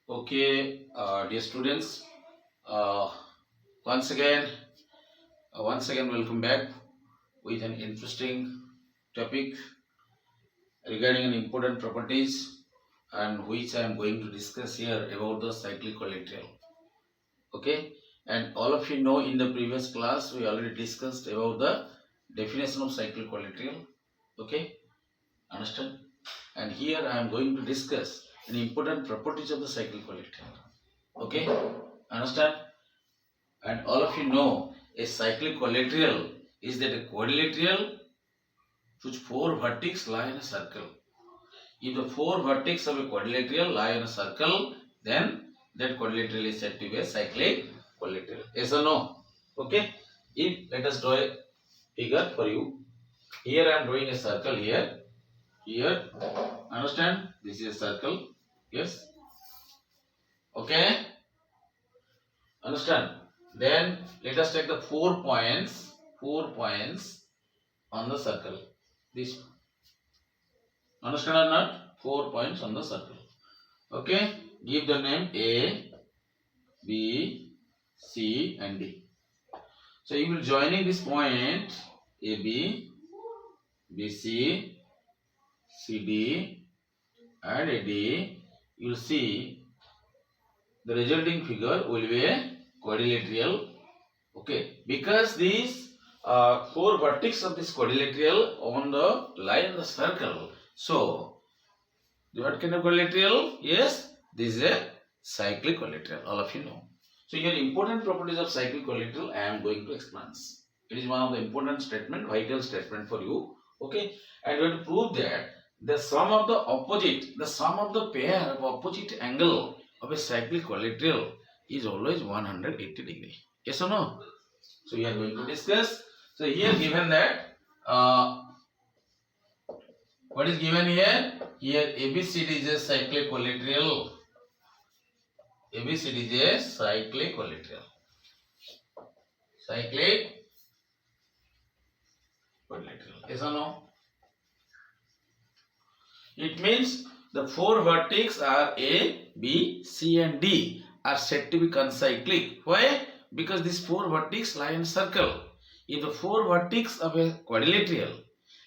Okay, dear students, uh, once again, welcome back with an interesting topic regarding an important properties and which I am going to discuss here about the cyclic collateral. Okay, and all of you know in the previous class we already discussed about the definition of cyclic collateral. Okay, understand? And here I am going to discuss an important properties of the cyclic collateral. Okay, understand? And all of you know a cyclic collateral is that a quadrilateral whose four vertices lie in a circle. If the four vertices of a quadrilateral lie in a circle, then that quadrilateral is said to be a cyclic collateral. Yes or no? Okay. If let us draw a figure for you. Here I am drawing a circle here. Here. Understand? This is a circle. Yes. Okay. Understand? Then let us take the 4 points on the circle. This understand or not? 4 points on the circle. Okay, give the name A, B, C and D. So you will joining this point A, B, B, C, C, D and A, D. You will see the resulting figure will be a quadrilateral. Okay, because these four vertices of this quadrilateral on the line in the circle. So, what kind of quadrilateral? Yes, this is a cyclic quadrilateral. All of you know. So, here important properties of cyclic quadrilateral I am going to explain. It is one of the important statement, vital statement for you. Okay, and we have to prove that the sum of the pair of opposite angle of a cyclic quadrilateral is always 180 degree. Yes or no? So we are going to discuss. So here given that what is given here? Here ABCD is a cyclic collateral. ABCD is a cyclic collateral. Cyclic collateral. Yes or no? It means the four vertices are A, B, C and D are said to be concyclic. Why? Because these four vertices lie in a circle. If the four vertices of a quadrilateral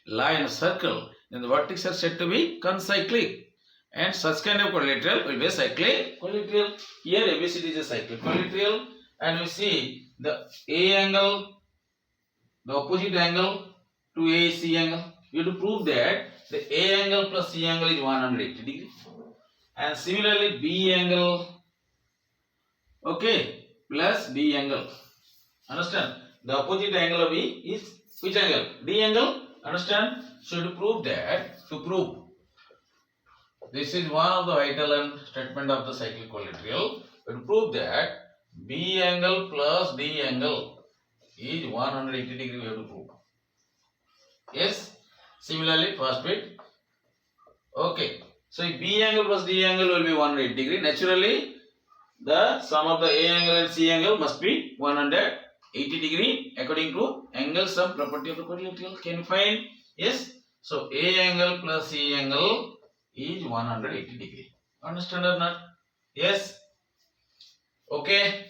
lie in a circle, then the vertices are said to be concyclic. And such kind of quadrilateral will be a cyclic quadrilateral. Here ABCD is a cyclic quadrilateral. And we see the A angle, the opposite angle to AC angle. We have to prove that the A angle plus C angle is 180 degree. And similarly B angle, okay, plus B angle. Understand? The opposite angle of B is which angle? D angle. Understand? So to prove this is one of the vital statement of the cyclic collateral. To prove that B angle plus D angle is 180 degree, we have to prove. Yes. Similarly, first bit. Okay. So if B angle plus D angle will be 180 degree. Naturally, the sum of the A angle and C angle must be 180 degree according to angle sum property of the quadrilateral. Can you find? Yes. So A angle plus C angle is 180 degree. Understand or not? Yes. Okay.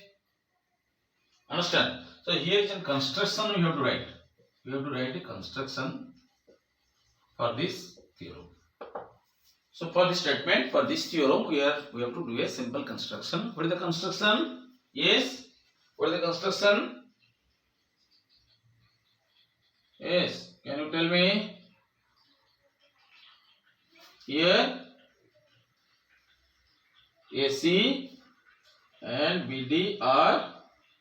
Understand? So here is a construction we have to write. We have to write a construction for this theorem. So for this statement, for this theorem, we have to do a simple construction. What is the construction? Yes. What is the construction? Yes. Can you tell me? Here AC and BD are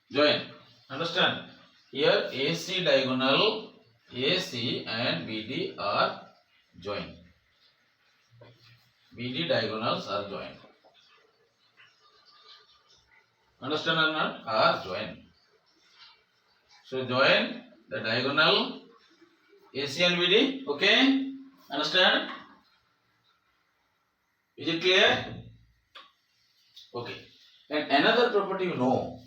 joined. Understand? Here AC diagonal, AC and BD are joined. BD diagonals are joined. Understand or not? Are joined. So join the diagonal AC and BD. Okay? Understand? Is it clear? Okay. And another property you know.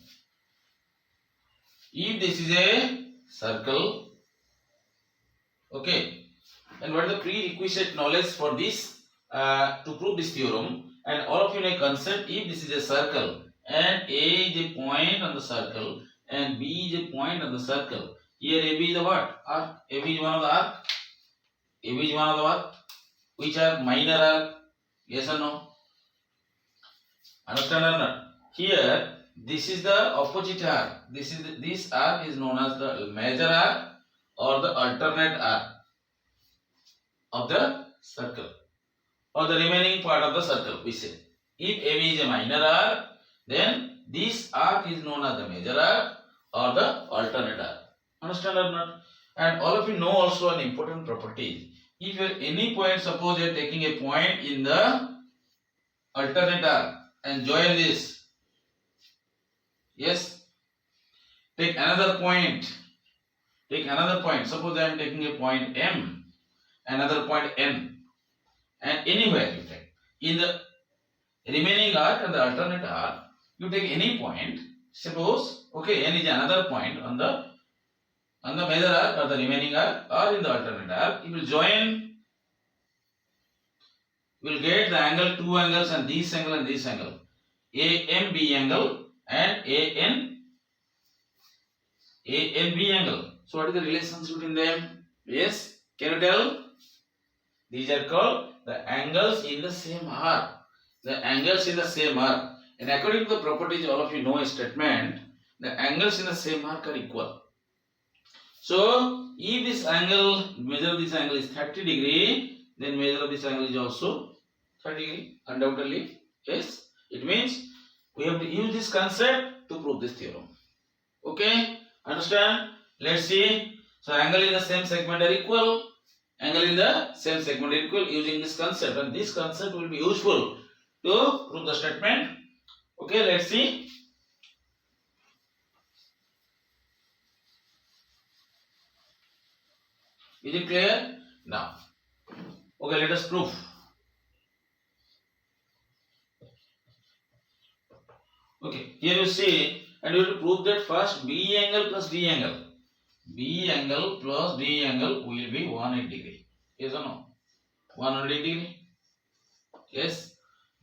If this is a circle, okay, and what is the prerequisite knowledge for this to prove this theorem? And all of you know a concept, if this is a circle and A is a point on the circle and B is a point on the circle, here AB is the what? Arc. AB is one of the arc. AB is one of the what? Which are minor arc? Yes or no? Understand or not? Here, this is the opposite arc. This arc is known as the major arc or the alternate arc of the circle, or the remaining part of the circle, we say. If AB is a minor arc, then this arc is known as the major arc or the alternate arc. Understand or not? And all of you know also an important property. If at any point, suppose you are taking a point in the alternate arc and join this. Yes. Take another point. Suppose I am taking a point M, another point N, and anywhere you take. In the remaining arc and the alternate arc, you take any point. Suppose, okay, N is another point on the major arc or the remaining arc or in the alternate arc. You will join. You will get the angle, two angles, and this angle and this angle. AMB angle and ANB angle. So what is the relationship between them? Yes, can you tell? These are called the angles in the same arc. The angles in the same arc. And according to the properties, all of you know a statement, the angles in the same arc are equal. So if this angle, measure of this angle is 30 degree, then measure of this angle is also 30 degree, undoubtedly. Yes, it means we have to use this concept to prove this theorem. Okay, understand? Let's see. So angle in the same segment are equal. Angle in the same segment are equal using this concept, and this concept will be useful to prove the statement. Okay, let's see. Is it clear? Now, okay, let us prove. Okay, here you see, and you have to prove that first B angle plus D angle. B angle plus D angle will be 180 degree. Yes or no? 180 degree. Yes.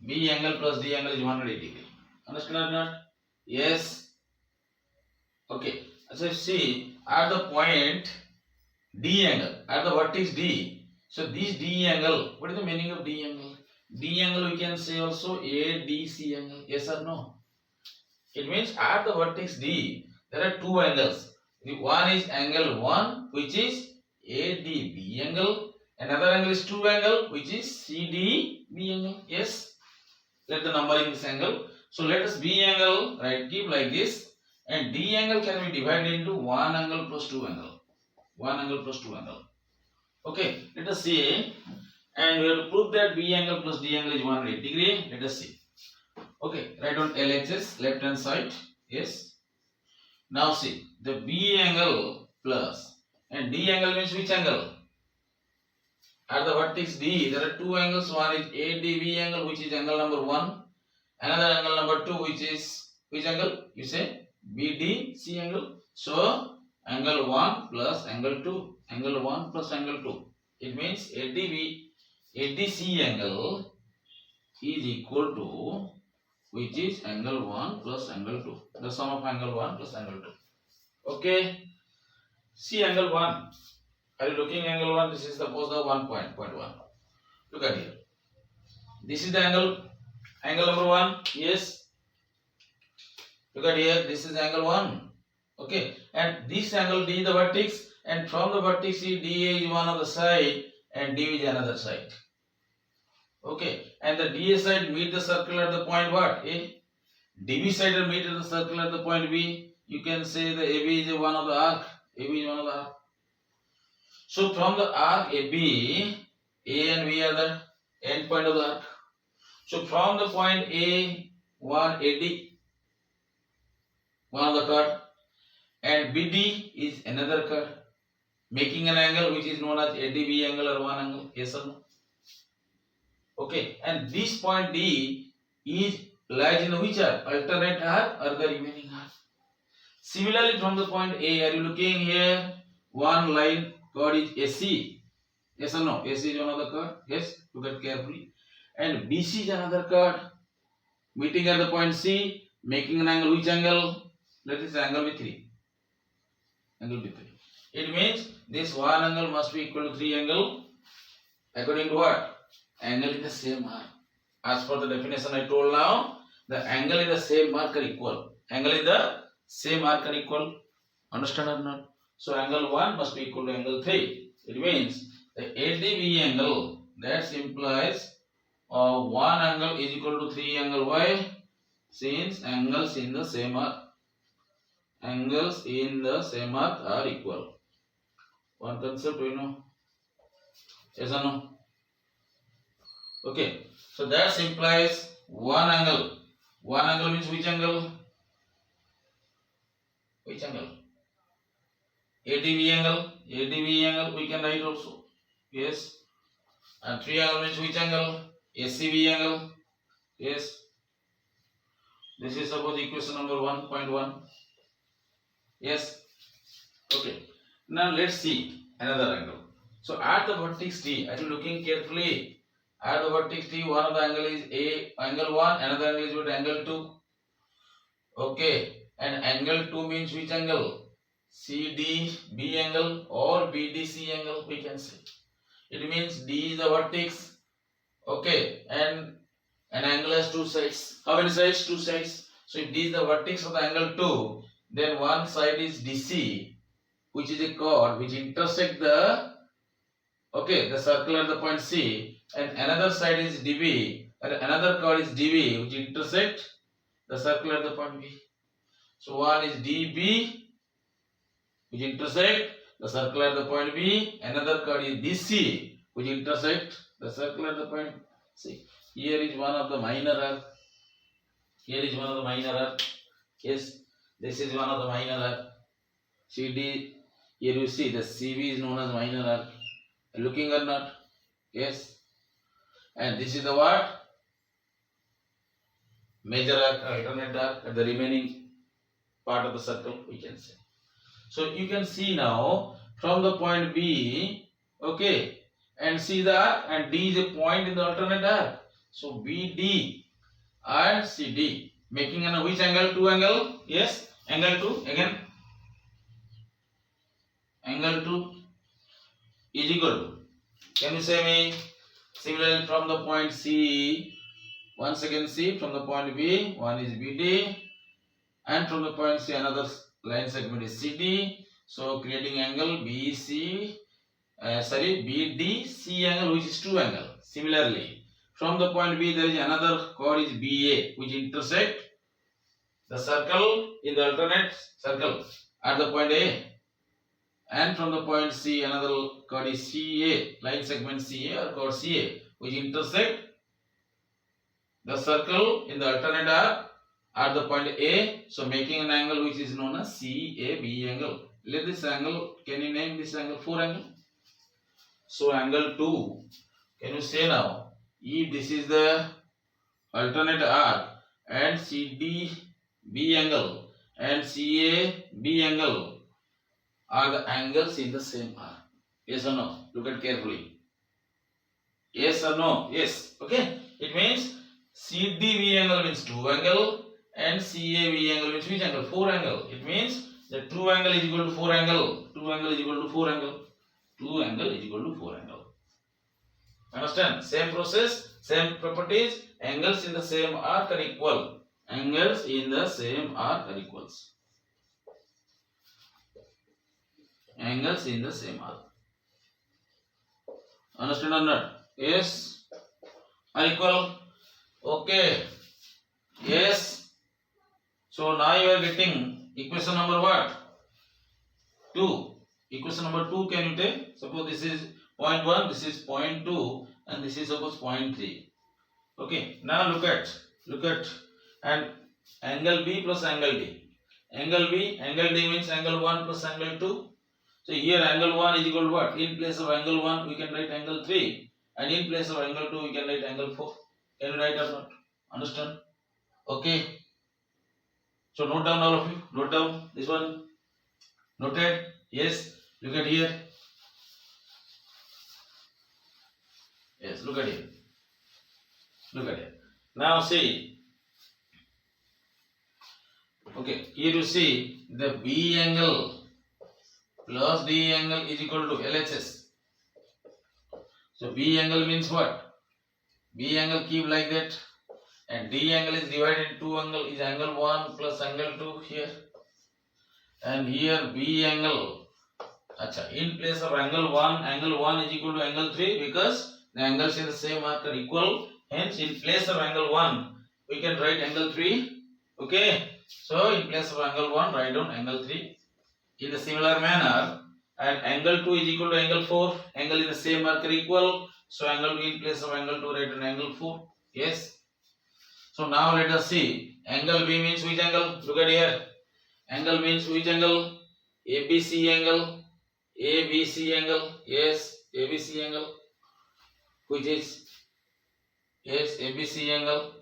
B angle plus D angle is 180 degree. Understand or not? Yes. Okay. So see, at the point D angle, at the vertex D. So this D angle, what is the meaning of D angle? D angle we can say also ADC angle. Yes or no? It means at the vertex D, there are two angles. The one is angle 1, which is ADB angle. Another angle is 2 angle, which is CDB angle. Yes. Let the number in this angle. So let us B angle, right, keep like this. And D angle can be divided into 1 angle plus 2 angle. 1 angle plus 2 angle. Okay. Let us see. And we have to prove that B angle plus D angle is 180 degree. Let us see. Okay, write on LHS, left hand side. Yes. Now see, the B angle plus and D angle means which angle? At the vertex D, there are two angles. One is ADB angle, which is angle number 1. Another angle number 2, which is which angle? You say BDC angle. So angle 1 plus angle 2. Angle 1 plus angle 2. It means ADC angle is equal to, which is angle 1 plus angle 2. The sum of angle 1 plus angle 2. Okay. See angle 1. Are you looking angle 1? This is suppose the 1 point 1. Look at here. This is the angle number 1. Yes. Look at here. This is angle 1. Okay. And this angle D is the vertex. And from the vertex D is one of the side and D is another side. Okay, and the DA side meet the circle at the point what? A. DB side will meet at the circle at the point B. You can say the AB is one of the arc. AB is one of the arc. So from the arc AB, A and B are the end point of the arc. So from the point A, 180, one of the curve, and BD is another curve, making an angle which is known as ADB angle or one angle. Yes or no? Okay, and this point D is lies in which arc? Alternate arc or the remaining arc. Similarly, from the point A, are you looking here? One line chord is AC. Yes or no? AC is one of the chord. Yes, look at carefully. and BC is another chord meeting at the point C, making an angle. Which angle? Let us say angle with 3. Angle with 3. It means this one angle must be equal to 3 angle according to what? Angle in the same arc. As per the definition I told now, the angle in the same arc are equal. Angle in the same arc are equal. Understand or not? So angle 1 must be equal to angle 3. It means the ADB angle, that implies one angle is equal to 3 angle. Why? Since angles in the same arc. Angles in the same arc are equal. One concept we know. Yes or no? Okay. So that implies one angle. One angle means which angle? Which angle? ADB angle. ADB angle we can write also. Yes. And 3 angle means which angle? ACB angle. Yes. This is suppose equation number 1.1. Yes. Okay. Now let's see another angle. So at the vertex T, are you looking carefully? At the vertex T, one of the angle is angle 1, another angle is what? Angle 2. Okay. And angle 2 means which angle? CDB angle or BDC angle we can say. It means D is the vertex. Okay. And an angle has two sides. How many sides? Two sides. So if D is the vertex of the angle 2, then one side is DC, which is a chord which intersect the circle at the point C, and another side is DB, and another chord is DB, which intersect the circle at the point B. So one is DB, which intersect the circle at the point B. Another chord is DC, which intersect the circle at the point C. Here is one of the minor arc. Here is one of the minor arc. Yes, this is one of the minor arc. CD. Here you see the CB is known as minor arc. Looking or not? Yes. And this is the what? Major arc, alternate arc at the remaining part of the circle we can say. So you can see now from the point B, okay, and see the arc, and D is a point in the alternate arc. So BD and CD making an which angle? 2 angle? Yes. Angle 2 again. Angle 2 is equal to, can you say me? Similarly from the point C, once again C, from the point B, one is BD, and from the point C another line segment is CD. So creating angle BDC angle, which is 2 angle. Similarly from the point B there is another chord is BA, which intersect the circle in the alternate circle at the point A. And from the point C, another chord is CA, line segment CA or chord CA, which intersect the circle in the alternate arc at the point A. So making an angle which is known as CAB angle. Let this angle, can you name this angle? 4 angle. So angle 2, can you say now, if this is the alternate arc and CDB angle and CAB angle are the angles in the same arc? Yes or no? Look at carefully. Yes or no? Yes. Okay. It means CDB angle means 2 angle and CAB angle means which angle? 4 angle. It means the 2 angle is equal to 4 angle. 2 angle is equal to 4 angle. 2 angle is equal to 4 angle. Understand? Same process, same properties. Angles in the same arc are equal. Angles in the same arc are equals. Angles in the same arc. Understand or not? Yes. Are equal. Okay. Yes. So now you are getting equation number what? 2. Equation number 2 can you take? Suppose this is point 1, this is point 2, and this is suppose point 3. Okay. Now look at and angle B plus angle D. Angle B, angle D means angle 1 plus angle 2. So here angle 1 is equal to what? In place of angle 1 we can write angle 3, and in place of angle 2 we can write angle 4. Can you write or not? Understand? Okay. So note down all of you. Note down this one. Noted? Yes. Look at here. Yes, look at here. Look at it. Now see. Okay, here you see the B angle plus D angle is equal to LHS. So B angle means what? B angle keep like that, and D angle is divided into two angle, is angle 1 plus angle 2 here, and here B angle. Acha, in place of angle 1 is equal to angle 3 because the angles in the same arc are equal. Hence, in place of angle 1, we can write angle 3. Okay, so in place of angle 1, write down angle 3. In the similar manner, and angle 2 is equal to angle 4. Angle in the same arc are equal. So angle 2 in place of angle 2, write down angle 4. Yes. So now let us see. Angle B means which angle? Look at here. Angle means which angle? ABC angle. ABC angle. Yes, ABC angle. Which is? Yes, ABC angle.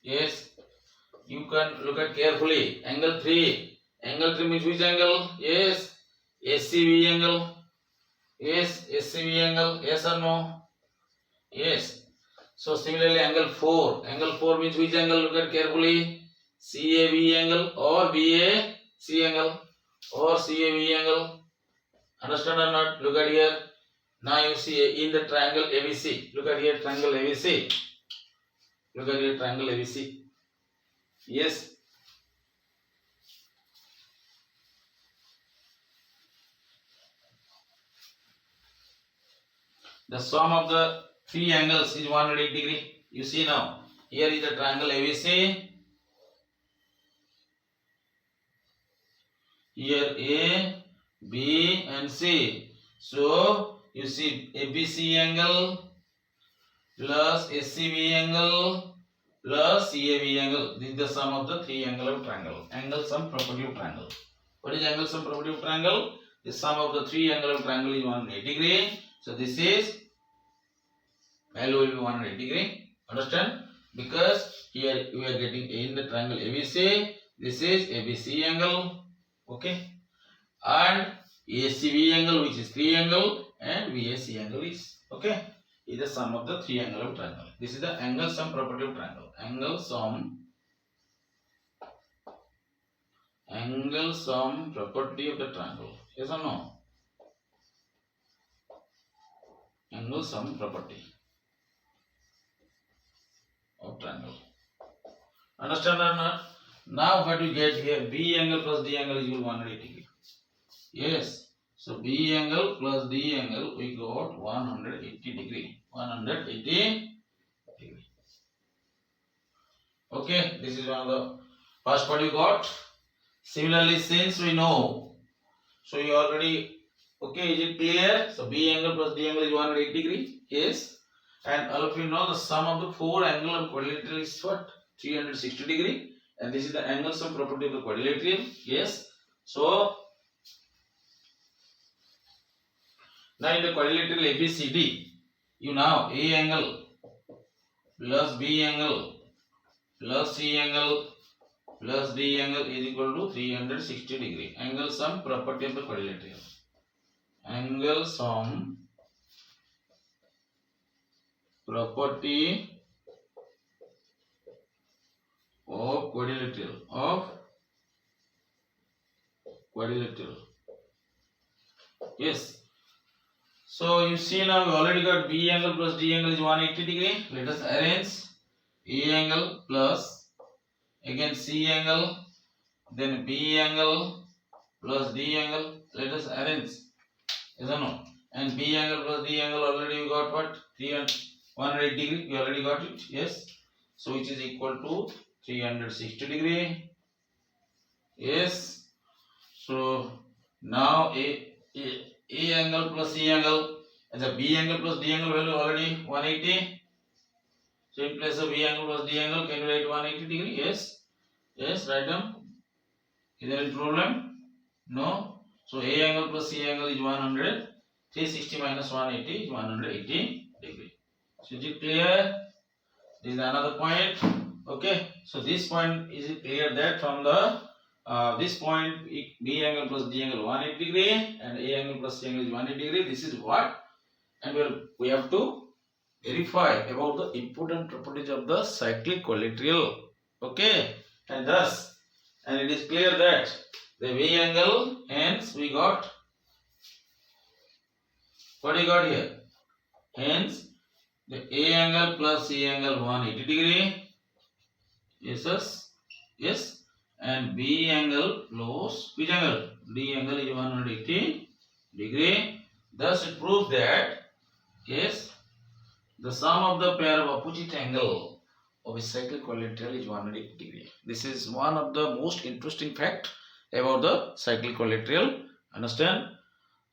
Yes. You can look at carefully. Angle 3. Angle 3 means which angle? Yes. SCB angle. Yes, SCB angle. Yes or no? Yes. So similarly, angle 4. Angle 4 means which angle? Look at carefully. CAB angle or BAC angle or CAB angle. Understand or not? Look at here. Now you see in the triangle ABC. Look at here, triangle ABC. Look at here, triangle ABC. Yes. The sum of the three angles is 180 degree. You see now. Here is the triangle ABC. Here A, B and C. So you see ABC angle plus SCB angle plus CAB angle. This is the sum of the three angle of triangle. Angle sum property of triangle. What is angle sum property of triangle? The sum of the three angle of triangle is 180 degree. So this is value will be 180 degree. Understand? Because here we are getting in the triangle ABC. This is ABC angle. Okay. And ACB angle, which is triangle, and VAC angle is okay. Is the sum of the three angle of triangle. This is the angle sum property of triangle. Angle sum property of the triangle. Yes or no? Angle sum property of triangle. Understand or not? Now what we get here? B angle plus D angle is equal to 180 degree. Yes. So B angle plus D angle we got 180 degree. 180 degree. Okay. This is one of the first part you got. Similarly, since we know, so you already okay. Is it clear? So B angle plus D angle is 180 degree. Yes. And all of you know the sum of the four angle of quadrilateral is what? 360 degree. And this is the angle sum property of the quadrilateral. Yes. So now in the quadrilateral ABCD, you now A angle plus B angle plus C angle plus D angle is equal to 360 degree. Angle sum property of the quadrilateral. Angle sum property of quadrilateral. Yes. So you see now we already got B angle plus D angle is 180 degree. Let us arrange A angle plus again C angle, then B angle plus D angle. Let us arrange. Yes or no? And B angle plus D angle already we got what? 180 degree. We already got it. Yes. So which is equal to 360 degree. Yes. So now A angle plus C angle, as a B angle plus D angle value already 180. So in place of B angle plus D angle, can you write 180 degree? Yes. Yes, write down. Is there any problem? No. So A angle plus C angle is 100. 360 minus 180 is 180 degree. So is it clear? This is another point. Okay. So this point is it clear that from the this point B angle plus D angle 180 degree and A angle plus C angle is 180 degree. This is what, and we have to verify about the important properties of the cyclic collateral. Okay, and thus, and it is clear that the V angle, hence we got what we got here. Hence, the A angle plus C angle 180 degree. Yes, and B angle plus which angle? D angle is 180 degree. Thus, it proves that yes, the sum of the pair of opposite angle of a cyclic collateral is 180 degree. This is one of the most interesting fact about the cyclic collateral. Understand?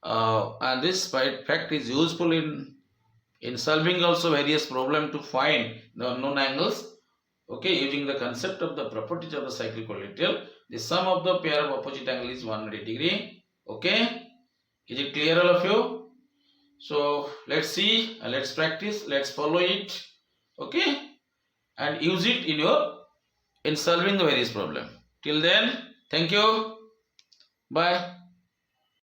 And this fact is useful in solving also various problem to find the unknown angles. Okay, using the concept of the properties of the cyclic collateral, the sum of the pair of opposite angle is 180 degree. Okay, is it clear all of you? So let's see, let's practice, let's follow it. Okay, and use it in solving the various problem. Till then, thank you. Bye.